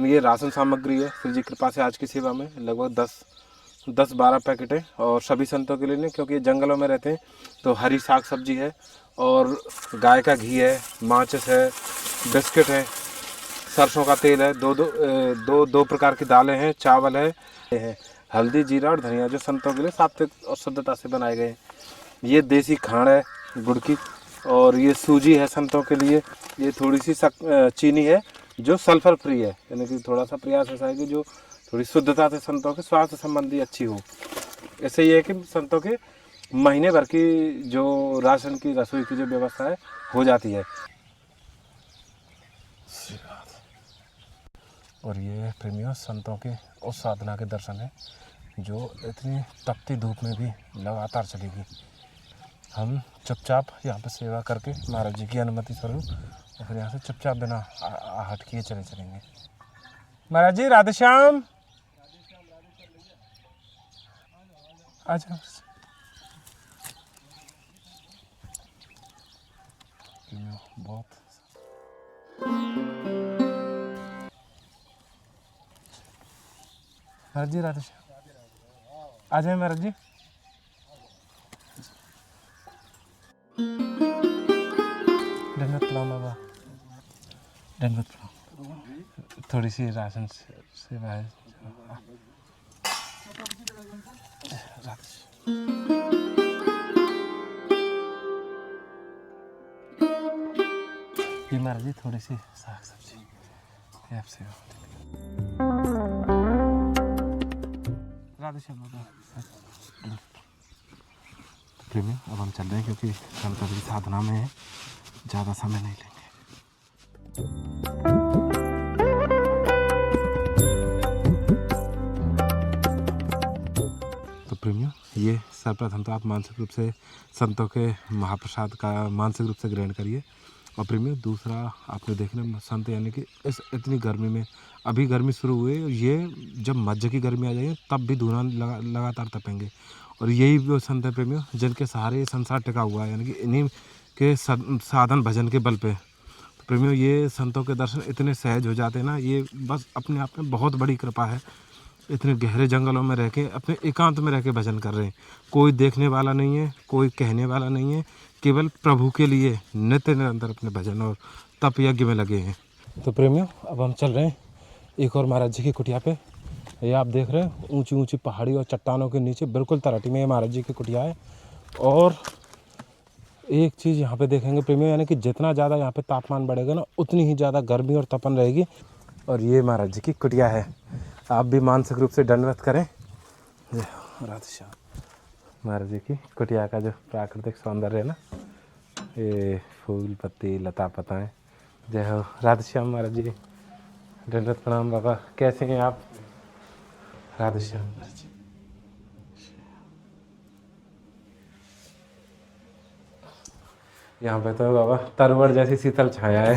ये राशन सामग्री है श्री जी कृपा से आज की सेवा में लगभग 10-12 पैकेट है और सभी संतों के लिए नहीं, क्योंकि ये जंगलों में रहते हैं। तो हरी साग सब्जी है और गाय का घी है, माचिस है, बिस्किट है, सरसों का तेल है, दो प्रकार की दालें हैं, चावल है, हल्दी, जीरा और धनिया, जो संतों के लिए सात्विक और शुद्धता से बनाए गए हैं। ये देसी खांड है गुड़ की, और ये सूजी है संतों के लिए। ये थोड़ी सी चीनी है जो सल्फर फ्री है, यानी कि थोड़ा सा प्रयास ऐसा है कि जो थोड़ी शुद्धता से संतों के स्वास्थ्य संबंधी अच्छी हो। ऐसे ये है कि संतों के महीने भर की जो राशन की रसोई की जो व्यवस्था है हो जाती है। और ये प्रेमियों संतों के उस साधना के दर्शन है जो इतनी तपती धूप में भी लगातार चलेगी। हम चुपचाप यहाँ पर सेवा करके महाराज जी की अनुमति स्वरूप और फिर यहाँ से चुपचाप बिना आहट किए चलेंगे। महाराज जी राधे श्याम। अच्छा बहुत महाराज जी राधे श्याम। आ जाए महाराज जी। धन्यवाद प्रणाम बाबा, धन्यवाद प्रणाम। थोड़ी सी राशन सेवा है। ये महाराज जी थोड़ी सी साग सब्जी आपसे राधे श्याम बाबा। प्रेमी अब हम चल रहे हैं क्योंकि हम कभी साधना में है, ज़्यादा समय नहीं लेंगे। तो प्रेमियों ये सर्वप्रथम तो आप मानसिक रूप से संतों के महाप्रसाद का मानसिक रूप से ग्रहण करिए। और प्रेमियों दूसरा आपने देखना संत यानी कि इस इतनी गर्मी में, अभी गर्मी शुरू हुई है, ये जब मध्य की गर्मी आ जाएगी तब भी धुआं लगातार तपेंगे। और यही वो संत है प्रेमियों जिनके सहारे ये संसार टिका हुआ है, यानी कि इन्हीं के साधन भजन के बल पे। तो प्रेमियों ये संतों के दर्शन इतने सहज हो जाते हैं ना, ये बस अपने आप में बहुत बड़ी कृपा है। इतने गहरे जंगलों में रह के अपने एकांत में रह के भजन कर रहे हैं, कोई देखने वाला नहीं है, कोई कहने वाला नहीं है, केवल प्रभु के लिए नित्य निरंतर अपने भजन और तप यज्ञ में लगे हैं। तो प्रेमियों अब हम चल रहे हैं एक और महाराज जी की कुटिया पे। ये आप देख रहे हैं ऊंची ऊंची पहाड़ी और चट्टानों के नीचे बिल्कुल तराटी में ये महाराज जी की कुटिया है। और एक चीज़ यहाँ पे देखेंगे प्रेमियों, यानी कि जितना ज़्यादा यहाँ पे तापमान बढ़ेगा ना उतनी ही ज़्यादा गर्मी और तपन रहेगी। और ये महाराज जी की कुटिया है, आप भी मानसिक रूप से दंडवत करें। राधे श्याम। महाराज जी की कुटिया का जो प्राकृतिक सौंदर्य है ना, ये फूल पत्ती लता पताएँ, जय हो। राधे श्याम महाराज जी, दंडवत प्रणाम बाबा। कैसे हैं आप? राधे श्याम महाराज जी। यहाँ पे तो बाबा तरवड़ जैसी शीतल छाया है।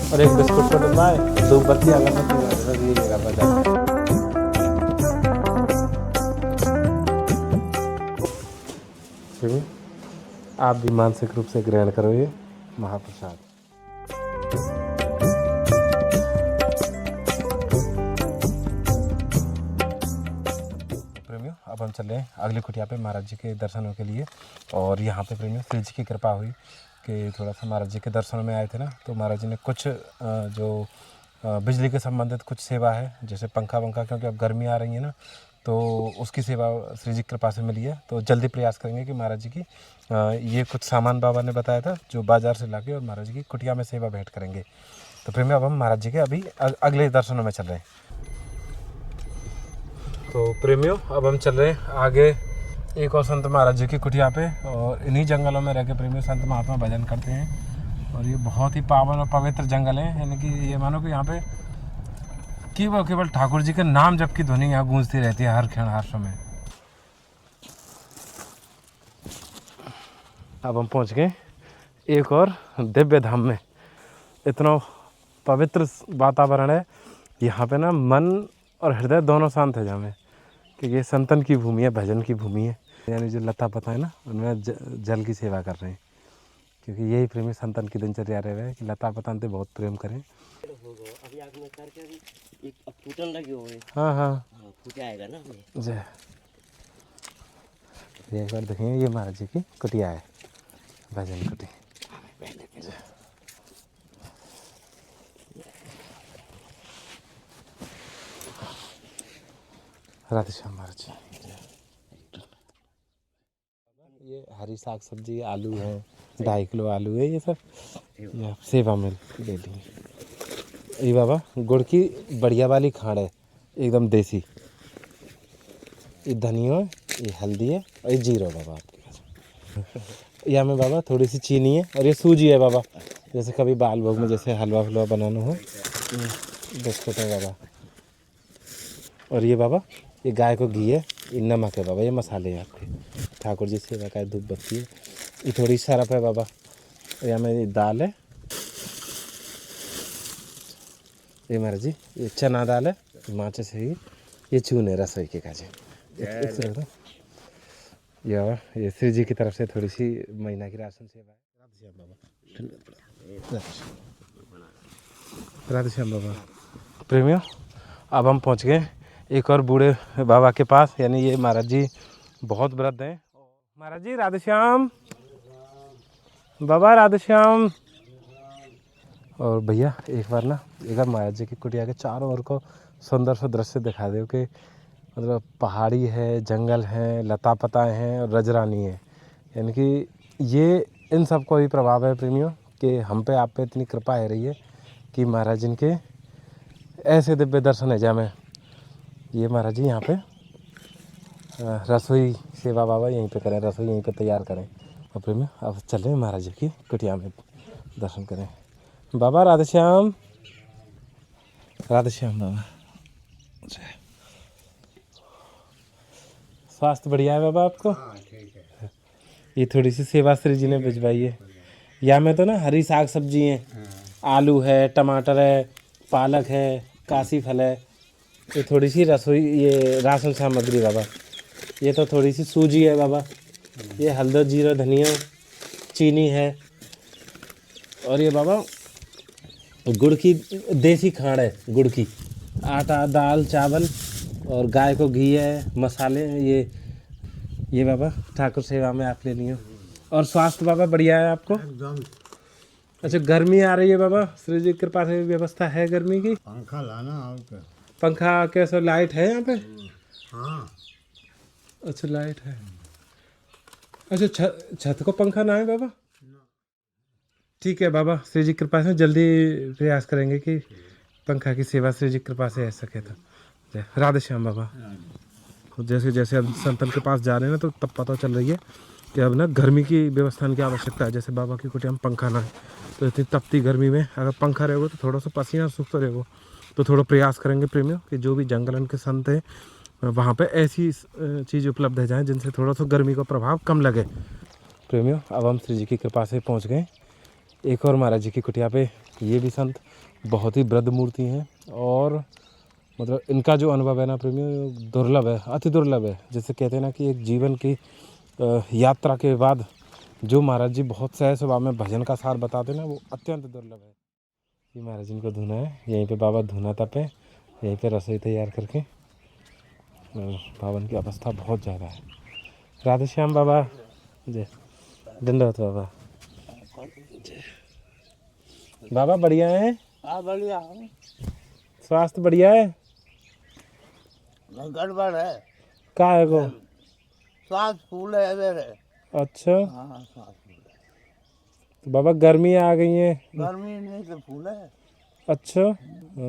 और एक बिस्कुट का डब्बा है, 2 बत्ती अगरबत्ती दीजिएगा बाजार। आप भी मानसिक रूप से ग्रहण करो ये महाप्रसाद। प्रेमियों अब हम चल रहे हैं अगली कुटिया पे महाराज जी के दर्शनों के लिए। और यहाँ पे प्रेमियों श्री जी की कृपा हुई कि थोड़ा सा महाराज जी के दर्शनों में आए थे ना, तो महाराज जी ने कुछ जो बिजली के संबंधित कुछ सेवा है, जैसे पंखा वंखा, क्योंकि अब गर्मी आ रही है ना, तो उसकी सेवा श्री जी कृपा से मिली है। तो जल्दी प्रयास करेंगे कि महाराज जी की ये कुछ सामान बाबा ने बताया था जो बाज़ार से लाके और महाराज जी की कुटिया में सेवा भेंट करेंगे। तो प्रेमियों अब हम महाराज जी के अभी अगले दर्शनों में चल रहे हैं। तो प्रेमियों अब हम चल रहे हैं आगे एक और संत महाराज जी की कुटिया पे। और इन्हीं जंगलों में रह के प्रेमियों संत महात्मा भजन करते हैं। और ये बहुत ही पावन और पवित्र जंगल है, यानी कि ये मानो कि यहाँ पे केवल ठाकुर जी के नाम जप की ध्वनि यहाँ गूंजती रहती है हर क्षण हर समय। अब हम पहुँच गए एक और दिव्य धाम में। इतना पवित्र वातावरण है यहाँ पे ना, मन और हृदय दोनों शांत है जहाँ में। क्योंकि ये संतन की भूमि है, भजन की भूमि है। यानी जो लता पता है ना, उनमें जल की सेवा कर रहे हैं, क्योंकि यही प्रेमी संतन की दिनचर्या रहे है कि लता पता से बहुत प्रेम करें। अभी आग में करके एक फूटन लगे हुए। हाँ हाँ फूट आएगा ना जय। एक बार देखेंगे, ये महाराज जी की कुटिया है, भजन कुटी। राधे श्याम महाराज जी। ये हरी साग सब्जी, आलू है, 2.5 किलो आलू है, ये सब ये सेवा में ले ली। ये बाबा गुड़ की बढ़िया वाली खाड़ है, एकदम देसी। ये धनिया है, ये हल्दी है और ये जीरा बाबा आपके पास। यहाँ में बाबा थोड़ी सी चीनी है और ये सूजी है बाबा, जैसे कभी बाल भोग में जैसे हलवा फलवा बनाना हो, बिस्कुट है बाबा। और ये बाबा ये गाय को घी है, ये नमक है बाबा, ये मसाले हैं आपके। ठाकुर जी सेवा का धूप बत्ती है, ये थोड़ी सरफ है बाबा। यहाँ में ये दाल है, ये महाराज जी ये चना दाल है, माचिस है, ये चून है रसोई के काजे। ये श्री जी की तरफ से थोड़ी सी महीना की राशन सेवा है। राधे श्याम बाबा। प्रेमियों, अब हम पहुंच गए एक और बूढ़े बाबा के पास, यानी ये महाराज जी बहुत वृद्ध हैं। महाराज जी राधे श्याम बाबा, राधे श्याम। और भैया एक बार महाराज जी की कुटिया के चारों ओर को सुंदर सा दृश्य दिखा दो कि मतलब पहाड़ी है, जंगल है, लता पता हैं और रजरानी है। यानी कि ये इन सब को ही प्रभाव है प्रेमियों कि हम पे आप पे इतनी कृपा है रही है कि महाराज जिनके ऐसे दिव्य दर्शन है। जहाँ में ये महाराज जी यहाँ पे रसोई सेवा बाबा यहीं पे करें, रसोई यहीं पे तैयार करें। और प्रेमियों अब चलें महाराज जी की कुटिया में दर्शन करें। बाबा राधे श्याम, राधे श्याम बाबा। स्वास्थ्य बढ़िया है बाबा आपको? ठीक है। ये थोड़ी सी सेवा श्री जी ने भिजवाई है। यहाँ में तो ना हरी साग सब्जी है, आलू है, टमाटर है, पालक है, कासी फल है। ये थोड़ी सी रसोई, ये राशन सामग्री बाबा। ये तो थोड़ी सी सूजी है बाबा, ये हल्दी जीरा धनिया चीनी है। और ये बाबा गुड़ की देसी खाड़ है, गुड़ की। आटा दाल चावल और गाय को घी है, मसाले। ये बाबा ठाकुर सेवा में आप ले लिए। और स्वास्थ्य बाबा बढ़िया है आपको? एकदम। अच्छा गर्मी आ रही है बाबा, श्री जी कृपा से व्यवस्था है गर्मी की? पंखा लाना और क्या? पंखा कैसा, लाइट है यहाँ पे? हाँ। अच्छा लाइट है। अच्छा छत को पंखा ना है बाबा? ठीक है बाबा, श्री जी कृपा से जल्दी प्रयास करेंगे कि पंखा की सेवा श्री जी कृपा से आ सके। तो जय राधे श्याम बाबा। जैसे जैसे अब संतन के पास जा रहे हैं ना, तो तब पता चल रही है कि अब ना गर्मी की व्यवस्था की आवश्यकता है। जैसे बाबा की कुटिया में पंखा ना है, तो इतनी तपती गर्मी में अगर पंखा रहेगा तो थोड़ा सा पसीना सूखता रहेगा। तो थोड़ा प्रयास करेंगे प्रेमियों कि जो भी जंगलन के संत हैं वहाँ पे ऐसी चीज़ उपलब्ध है जाए जिनसे थोड़ा सा गर्मी का प्रभाव कम लगे। प्रेमियों अब हम श्री जी की कृपा से पहुँच गए एक और महाराज जी की कुटिया पे। ये भी संत बहुत ही वृद्ध मूर्ति हैं और मतलब इनका जो अनुभव है ना प्रेमियों दुर्लभ है, अति दुर्लभ है। जैसे कहते हैं ना कि एक जीवन की यात्रा के बाद जो महाराज जी बहुत सहज स्वभाव में भजन का सार बताते हैं ना, वो अत्यंत दुर्लभ है। ये महाराज जी को धुना है, यहीं पे बाबा धुना तपे, यहीं पे रसोई तैयार करके। पावन की अवस्था बहुत ज़्यादा है। राधे श्याम बाबा जय। दंडवत बाबा। बाबा बढ़िया है? हाँ बढ़िया। स्वास्थ्य बढ़िया है? गड़बड़ है। का है को? श्वास फूल है मेरे। अच्छा। हाँ श्वास फूल है। तो बाबा गर्मी आ गई है? गर्मी नहीं तो फूल है। अच्छा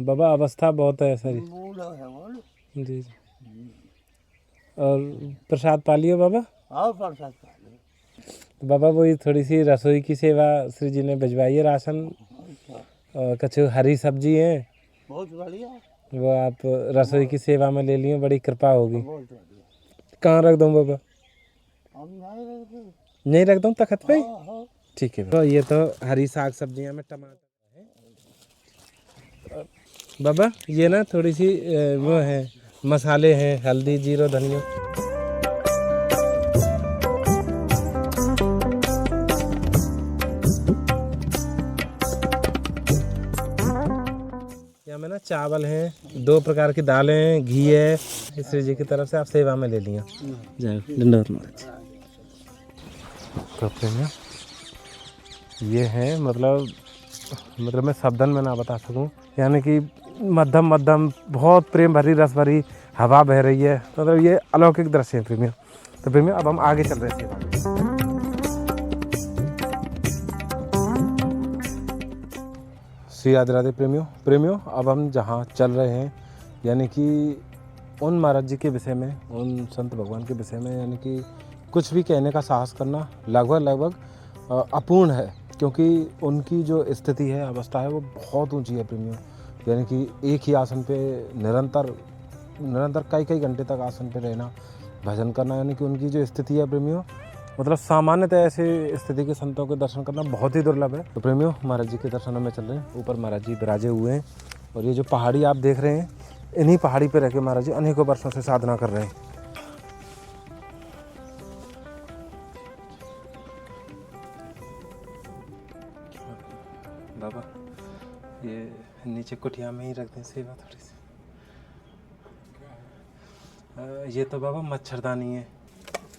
बाबा अवस्था बहुत है सर। फूल है बोल। जी जी। और प्रसाद पा लियो बाबा? हाँ प्रसाद पा लियो। तो बाबा वही थोड़ी सी रसोई की सेवा श्री जी ने भिजवाई है, राशन और कुछ हरी सब्जी है, बहुत बढ़िया। वो आप रसोई की सेवा में ले लिए, बड़ी कृपा होगी। बहुत बढ़िया। कहाँ रख दूँ बाबा? नहीं नहीं रख दूँ तखत पे? हाँ। ठीक है। तो ये तो हरी साग सब्जियाँ में टमाटर है बाबा। ये ना थोड़ी सी वो है मसाले हैं, हल्दी, जीरा, धनिया। यहाँ में ना चावल हैं, 2 प्रकार की दालें हैं, घी है। श्री जी की तरफ से आप सेवा में ले लिया। जय दंडवत महाराज। करते हैं ये है मतलब मैं शब्दन में ना बता सकूं, यानी कि मध्यम मध्यम बहुत प्रेम भरी रस भरी हवा बह रही है। मतलब ये अलौकिक दृश्य है प्रेमियों। तो प्रेमियों अब हम आगे चल रहे हैं। श्री राधे राधे प्रेमियों अब हम जहाँ चल रहे हैं यानी कि उन महाराज जी के विषय में, उन संत भगवान के विषय में, यानी कि कुछ भी कहने का साहस करना लगभग अपूर्ण है, क्योंकि उनकी जो स्थिति है, अवस्था है, वो बहुत ऊंची है प्रेमियों। यानी कि एक ही आसन पे निरंतर कई घंटे तक आसन पे रहना, भजन करना, यानी कि उनकी जो स्थिति है प्रेमियों, मतलब सामान्यतः ऐसे स्थिति के संतों के दर्शन करना बहुत ही दुर्लभ है। तो प्रेमियों महाराज जी के दर्शनों में चल रहे हैं। ऊपर महाराज जी विराजे हुए हैं और ये जो पहाड़ी आप देख रहे हैं, इन्हीं पहाड़ी पे रह के महाराज जी अनेकों वर्षों से साधना कर रहे हैं। बाबा ये नीचे कुटिया में ही रख दें सेवा थोड़ी सी। ये तो बाबा मच्छरदानी है,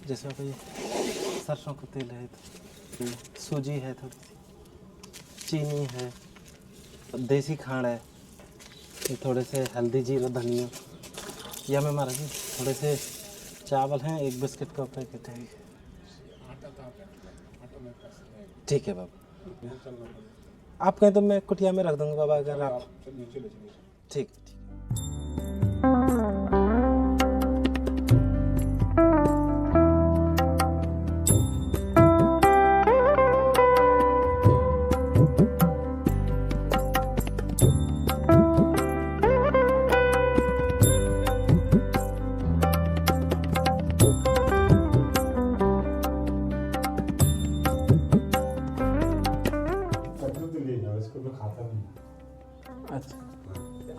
जैसे कोई सरसों का तेल है, तो सूजी है, थोड़ी सी चीनी है, देसी खांड है, ये थोड़े से हल्दी, जीरा, धनिया। या में महाराज जी थोड़े से चावल हैं, 1 बिस्किट का पैकेट है। ठीक है बाबा, आप कहें तो मैं कुटिया में रख दूंगा बाबा, अगर आप ठीक।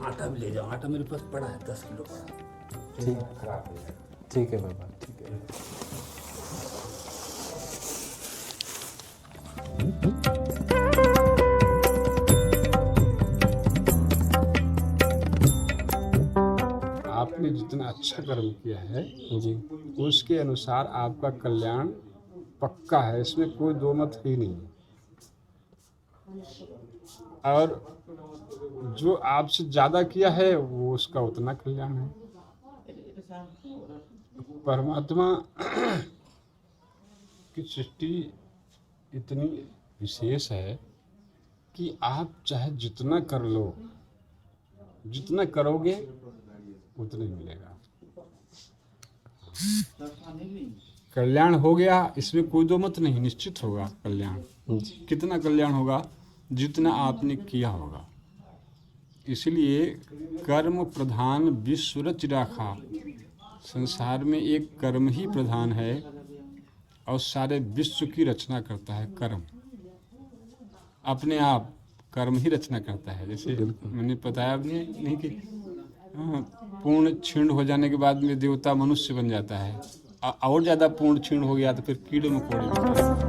आटा भी ले जाओ, आटा मेरे पास पड़ा है, 10 किलो पड़ा। ठीक है बाबा, ठीक है। आपने जितना अच्छा कर्म किया है जी उसके अनुसार आपका कल्याण पक्का है, इसमें कोई दो मत ही नहीं है। और जो आपसे ज़्यादा किया है वो उसका उतना कल्याण है। परमात्मा की सृष्टि इतनी विशेष है कि आप चाहे जितना कर लो, जितना करोगे उतना ही मिलेगा। कल्याण हो गया, इसमें कोई दो मत नहीं, निश्चित होगा कल्याण। कितना कल्याण होगा? जितना आपने किया होगा। इसलिए कर्म प्रधान विश्व रच राखा। संसार में एक कर्म ही प्रधान है और सारे विश्व की रचना करता है कर्म। अपने आप कर्म ही रचना करता है। जैसे मैंने बताया नहीं कि पूर्ण क्षीण हो जाने के बाद में देवता मनुष्य बन जाता है, और ज़्यादा पूर्ण क्षीण हो गया तो फिर कीड़े मकोड़े